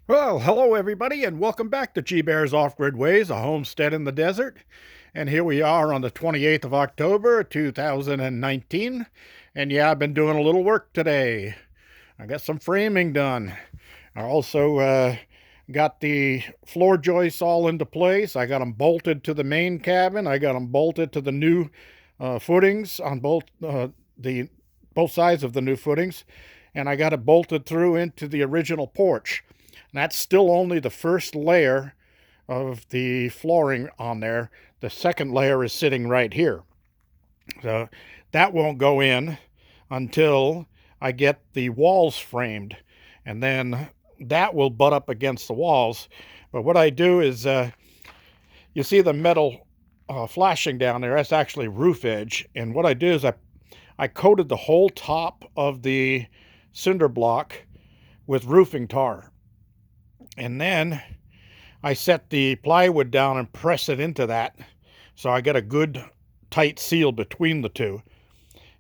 Well, hello everybody, and welcome back to G Bear's Off-Grid Ways, a homestead in the desert. And here we are on the 28th of October, 2019. And yeah, I've been doing a little work today. I got some framing done. I also got the floor joists all into place. I got them bolted to the main cabin. I got them bolted to the new footings on the both sides of the new footings, and I got it bolted through into the original porch. And that's still only the first layer of the flooring on there. The second layer is sitting right here. So that won't go in until I get the walls framed. And then that will butt up against the walls. But what I do is, you see the metal flashing down there, that's actually roof edge. And what I do is I coated the whole top of the cinder block with roofing tar. And then I set the plywood down and press it into that, so I get a good tight seal between the two.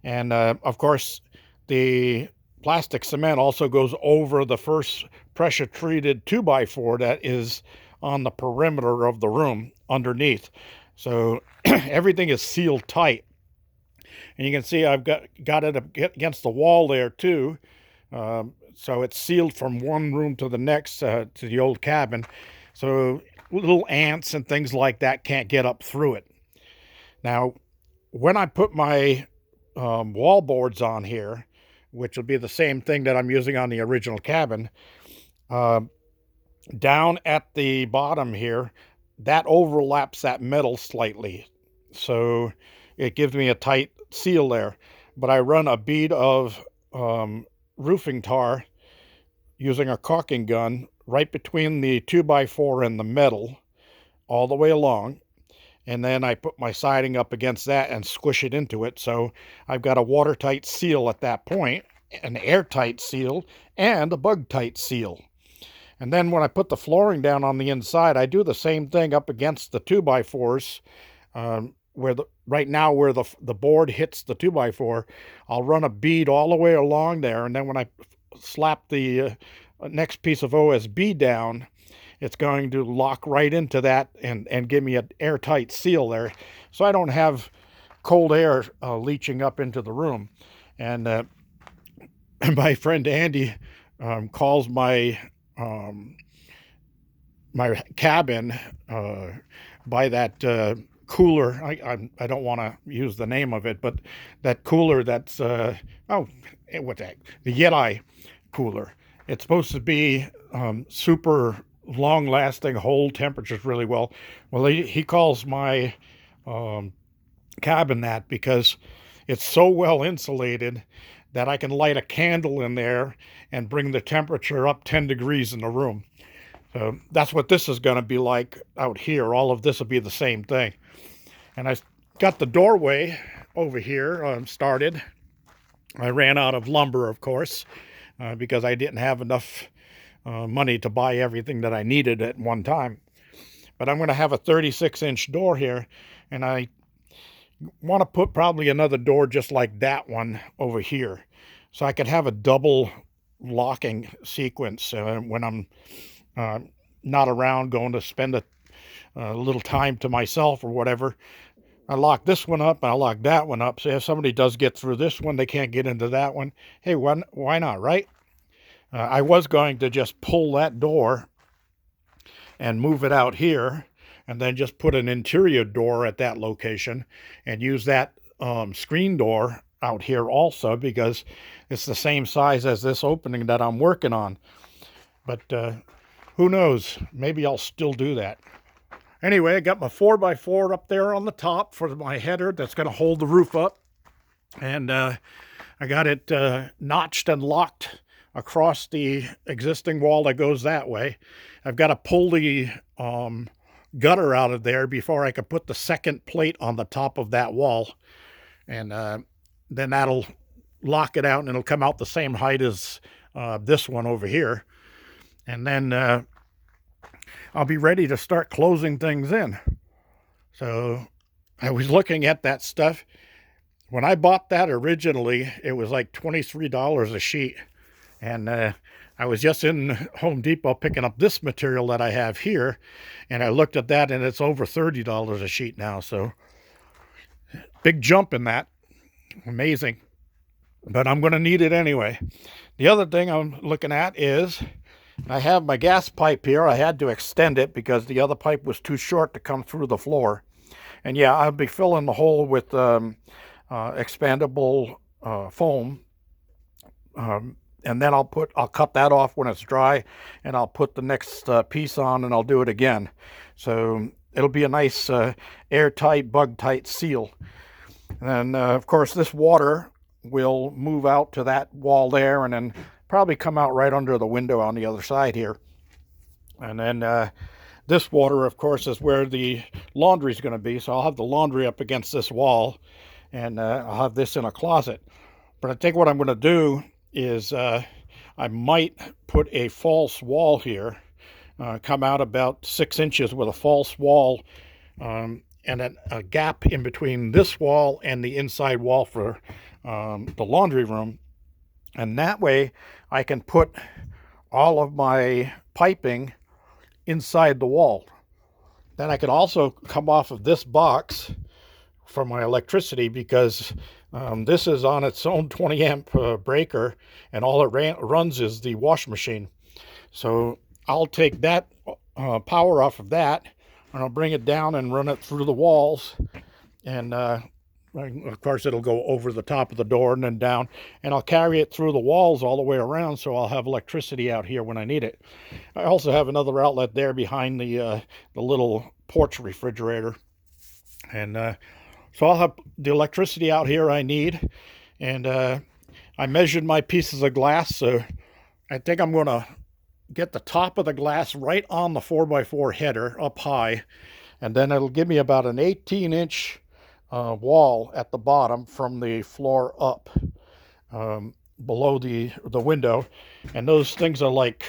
And of course, the plastic cement also goes over the first pressure treated 2x4 that is on the perimeter of the room underneath. So everything is sealed tight. And you can see I've got it against the wall there too. So it's sealed from one room to the next, to the old cabin. So little ants and things like that can't get up through it. Now, when I put my wall boards on here, which will be the same thing that I'm using on the original cabin, down at the bottom here, that overlaps that metal slightly. So it gives me a tight seal there. But I run a bead of roofing tar using a caulking gun right between the 2x4 and the metal all the way along. And then I put my siding up against that and squish it into it. So I've got a watertight seal at that point, an airtight seal, and a bug-tight seal. And then when I put the flooring down on the inside, I do the same thing up against the 2x4s, right now where the board hits the 2x4, I'll run a bead all the way along there, and then when I slap the next piece of OSB down, it's going to lock right into that and give me an airtight seal there, so I don't have cold air leaching up into the room. And my friend Andy calls my my cabin by that cooler. I don't want to use the name of it, but that cooler that's what's that? The Yeti cooler. It's supposed to be super long lasting, hold temperatures really well. Well, he calls my cabin that because it's so well insulated that I can light a candle in there and bring the temperature up 10 degrees in the room. So that's what this is going to be like out here. All of this will be the same thing. And I got the doorway over here started. I ran out of lumber, of course, because I didn't have enough money to buy everything that I needed at one time. But I'm going to have a 36-inch door here, and I want to put probably another door just like that one over here, so I could have a double locking sequence when I'm not around going to spend a little time to myself or whatever. I lock this one up and I lock that one up, so if somebody does get through this one, they can't get into that one. Hey, why not, right? I was going to just pull that door and move it out here, and then just put an interior door at that location and use that screen door out here also, because it's the same size as this opening that I'm working on. But who knows? Maybe I'll still do that. Anyway, I got my 4x4 up there on the top for my header that's going to hold the roof up. And I got it notched and locked across the existing wall that goes that way. I've got to pull the gutter out of there before I can put the second plate on the top of that wall. And then that'll lock it out, and it'll come out the same height as this one over here. And then I'll be ready to start closing things in. So I was looking at that stuff. When I bought that originally, it was like $23 a sheet. And I I was just in Home Depot picking up this material that I have here, and I looked at that, and it's over $30 a sheet now. So big jump in that. Amazing. But I'm going to need it anyway. The other thing I'm looking at is I have my gas pipe here. I had to extend it because the other pipe was too short to come through the floor. And yeah, I'll be filling the hole with expandable foam. And then I'll cut that off when it's dry, and I'll put the next piece on, and I'll do it again. So it'll be a nice airtight, bug-tight seal. And of course, this water will move out to that wall there, and then probably come out right under the window on the other side here. And then this water, of course, is where the laundry is going to be. So I'll have the laundry up against this wall, and I'll have this in a closet. But I think what I'm going to do is I might put a false wall here, come out about 6 inches with a false wall, and then a gap in between this wall and the inside wall for the laundry room. And that way I can put all of my piping inside the wall. Then I could also come off of this box for my electricity, because this is on its own 20 amp breaker, and all it runs is the wash machine. So I'll take that power off of that, and I'll bring it down and run it through the walls, and of course it'll go over the top of the door and then down, and I'll carry it through the walls all the way around, so I'll have electricity out here when I need it. I also have another outlet there behind the little porch refrigerator, and so I'll have the electricity out here I need. And I measured my pieces of glass, so I think I'm going to get the top of the glass right on the 4x4 header up high, and then it'll give me about an 18-inch wall at the bottom from the floor up, below the window. And those things are like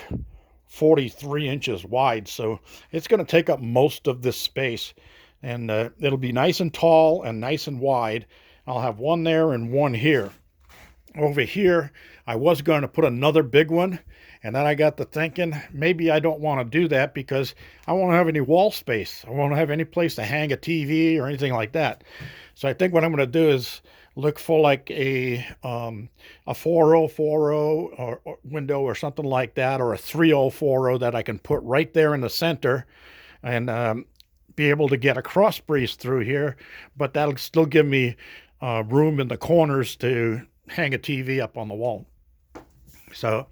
43 inches wide, so it's going to take up most of this space. And it'll be nice and tall and nice and wide. I'll have one there and one here. Over here, I was going to put another big one, and then I got to thinking, maybe I don't want to do that because I won't have any wall space. I won't have any place to hang a TV or anything like that. So I think what I'm going to do is look for like a 4040 or window or something like that, or a 3040 that I can put right there in the center, and be able to get a cross brace through here, but that'll still give me room in the corners to hang a TV up on the wall. So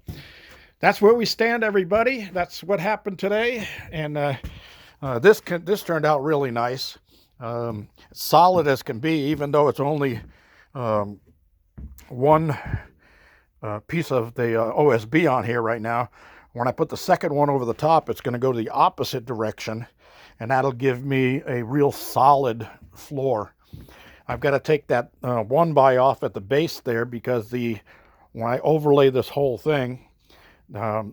that's where we stand, everybody. That's what happened today, and this turned out really nice. Solid as can be, even though it's only one piece of the OSB on here right now. When I put the second one over the top, it's going to go the opposite direction, and that'll give me a real solid floor. I've got to take that 1x off at the base there, because when I overlay this whole thing, I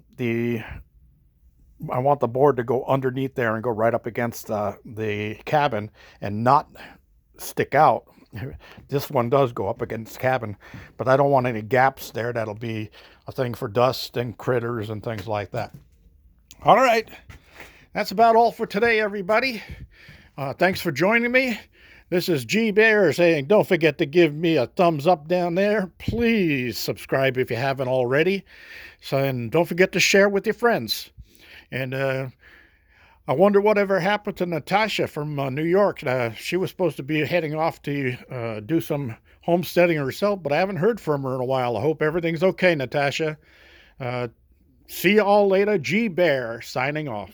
want the board to go underneath there and go right up against the cabin and not stick out. This one does go up against the cabin, but I don't want any gaps there. That'll be a thing for dust and critters and things like that. All right. That's about all for today, everybody. Thanks for joining me. This is G Bear saying, don't forget to give me a thumbs up down there. Please subscribe if you haven't already. And don't forget to share with your friends. And I wonder whatever happened to Natasha from New York. She was supposed to be heading off to do some homesteading herself, but I haven't heard from her in a while. I hope everything's okay, Natasha. See you all later. G Bear signing off.